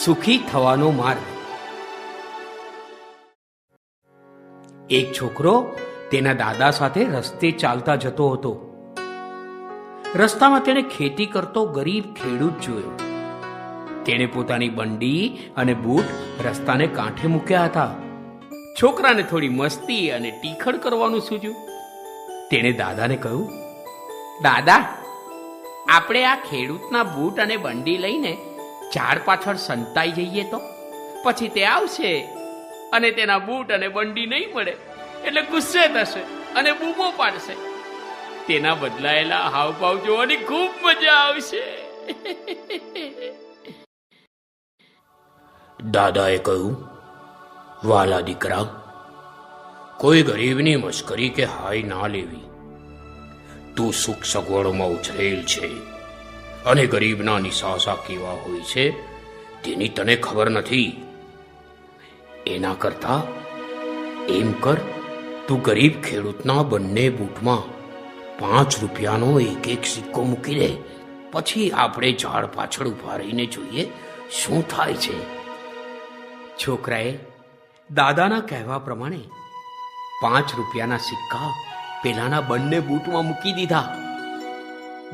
સુખી થવાનો માર્ગ. એક છોકરો તેના દાદા સાથે રસ્તે ચાલતા જતો હતો. રસ્તામાં તેણે ખેતી કરતો ગરીબ ખેડૂત જોયો. તેણે પોતાની બંડી અને બૂટ રસ્તાને કાંઠે મૂક્યા હતા. છોકરાને થોડી મસ્તી અને ટીખળ કરવાનું સૂઝ્યું. તેણે દાદાને કહ્યું, દાદા, આપણે આ ખેડૂતના બૂટ અને બંડી લઈને ઝાડ પાછળ સંતાઈ જઈએ તો? પછી તે આવશે અને તેના બૂટ અને બંડી નહીં મળે એટલે ગુસ્સે થશે અને બૂમો પાડશે. તેના બદલાયેલા હાવભાવ જોવાની ખૂબ મજા આવશે. દાદાએ કહ્યું, વાલા દીકરા, કોઈ ગરીબની મશ્કરી કે હાય ના લેવી. તું સુખ સગવડોમાં ઉછરેલ છે અને ગરીબના નિસાસા કેવા હોય છે તેની તને ખબર નથી. એના કરતા એમ કર, તું ગરીબ ખેડૂતના બંને બૂટમાં 5 રૂપિયાનો એક એક સિક્કો મૂકી દે. પછી આપણે ઝાડ પાછળ ઉભા રહીને જોઈએ શું થાય છે. છોકરાએ દાદાના કહેવા પ્રમાણે 5 રૂપિયાના સિક્કા પેલાના બંને બૂટમાં મૂકી દીધા.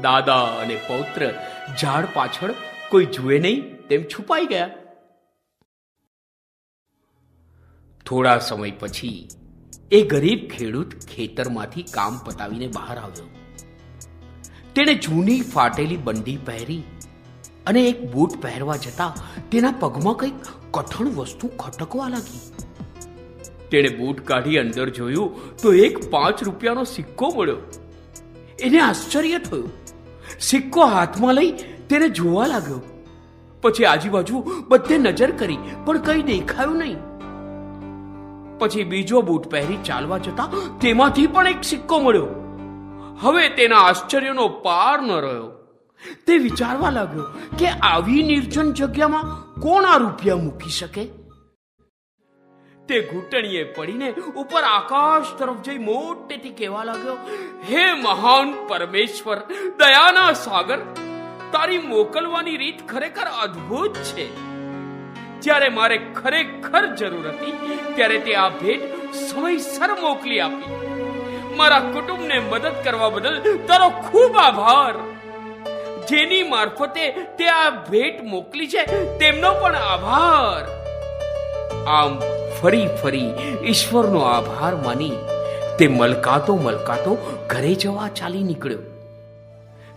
દાદા અને પૌત્ર ઝાડ પાછળ કોઈ જુએ નહીં તેમ છુપાઈ ગયા. થોડા સમય પછી એ ગરીબ ખેડૂત ખેતરમાંથી કામ પતાવીને બહાર આવ્યો. તેણે જૂની ફાટેલી બંડી પહેરી અને એક બૂટ પહેરવા જતા તેના પગમાં કંઈક કઠણ વસ્તુ ખટકવા લાગી. તેણે બૂટ કાઢી અંદર જોયું તો એક 5 રૂપિયાનો સિક્કો મળ્યો. એને આશ્ચર્ય થયું. સિક્કો હાથમાં લઈ તેને જોવા લાગ્યો. પછી આજુબાજુ બધે નજર કરી પણ કંઈ દેખાયું નહીં. પછી બીજો બૂટ પહેરી ચાલવા જતા તેમાંથી પણ એક સિક્કો મળ્યો. હવે તેના આશ્ચર્યનો પાર ન રહ્યો. તે વિચારવા લાગ્યો કે આવી નિર્જન જગ્યામાં કોણ આ રૂપિયા મૂકી શકે. તે ઘૂંટણીએ પડીને ઉપર આકાશ તરફ જઈ મોટેથી કહેવા લાગ્યો, હે મહાન પરમેશ્વર, દયાના સાગર, તારી મોકલવાની રીત ખરેખર અદ્ભુત છે. જ્યારે મારે ખરેખર જરૂર હતી ત્યારે તે આ ભેટ સમયસર મોકલી આપી. મારા કુટુંબને મદદ કરવા બદલ તારો ખૂબ આભાર. જેની મારફતે તે આ ભેટ મોકલી છે તેમનો પણ આભાર. આમ ફરી ફરી ઈશ્વરનો આભાર માની તે મલકાતો મલકાતો ઘરે જવા ચાલી નીકળ્યો.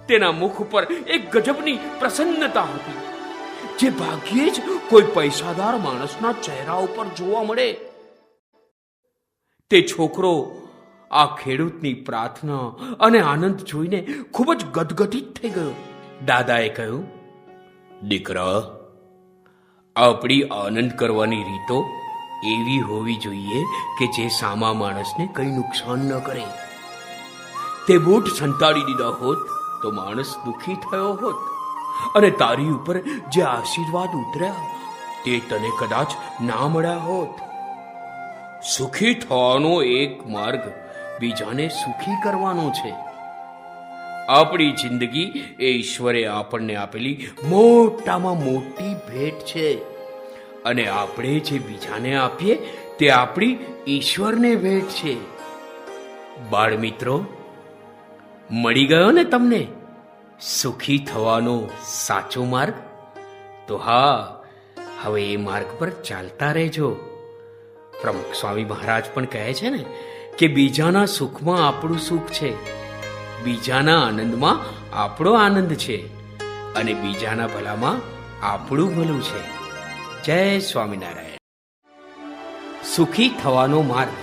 તેના મુખ ઉપર એક ગજબની પ્રસન્નતા હતી, જે ભાગ્યે જ કોઈ પૈસાદાર માણસના ચહેરા ઉપર જોવા મળે. તે છોકરો આ ખેડૂતની પ્રાર્થના અને આનંદ જોઈને ખૂબ જ ગદગદિત થઈ ગયો. દાદાએ કહ્યું, દીકરા, આપણી આનંદ કરવાની રીતો એવી હોવી જોઈએ કે જે સામા માણસને કંઈ નુકસાન ન કરે. તે બૂટ સંતાડી દીધા હોત તો માણસ દુઃખી થયો હોત અને તારી ઉપર જે આશીર્વાદ ઉતર્યા તે તને કદાચ ના મળ્યા હોત. સુખી થવાનો એક માર્ગ બીજાને સુખી કરવાનો છે. આપણી જિંદગી એ ઈશ્વરે આપણને આપેલી મોટામાં મોટી ભેટ છે અને આપણે જે બીજાને આપીએ તે આપણી ઈશ્વરને ભેટ છે. બાળ મિત્રો, મળી ગયો ને તમને સુખી થવાનો સાચો માર્ગ? તો હા, હવે એ માર્ગ પર ચાલતા રહેજો. પ્રમુખ સ્વામી મહારાજ પણ કહે છે ને કે બીજાના સુખમાં આપણું સુખ છે, બીજાના આનંદમાં આપણો આનંદ છે અને બીજાના ભલામાં આપણું ભલું છે. જય સ્વામિનારાયણ. સુખી થવાનો માર્ગ.